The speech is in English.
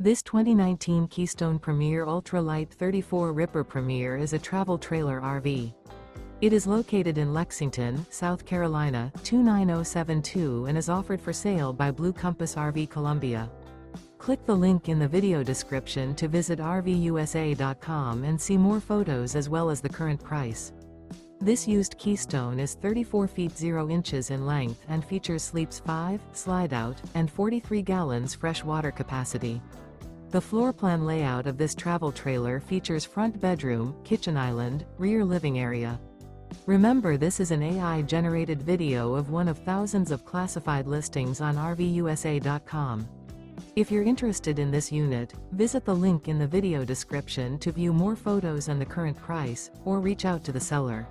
This 2019 Keystone Premier Ultra Lite 34 Ripr Premiere is a travel trailer RV. It is located in Lexington, South Carolina, 29072 and is offered for sale by Blue Compass RV Columbia. Click the link in the video description to visit RVUSA.com and see more photos as well as the current price. This used Keystone is 34 feet 0 inches in length and features sleeps 5, Slideout, and 43 gallons fresh water capacity. The floor plan layout of this travel trailer features front bedroom, kitchen island, rear living area. Remember, this is an AI-generated video of one of thousands of classified listings on RVUSA.com. If you're interested in this unit, visit the link in the video description to view more photos and the current price, or reach out to the seller.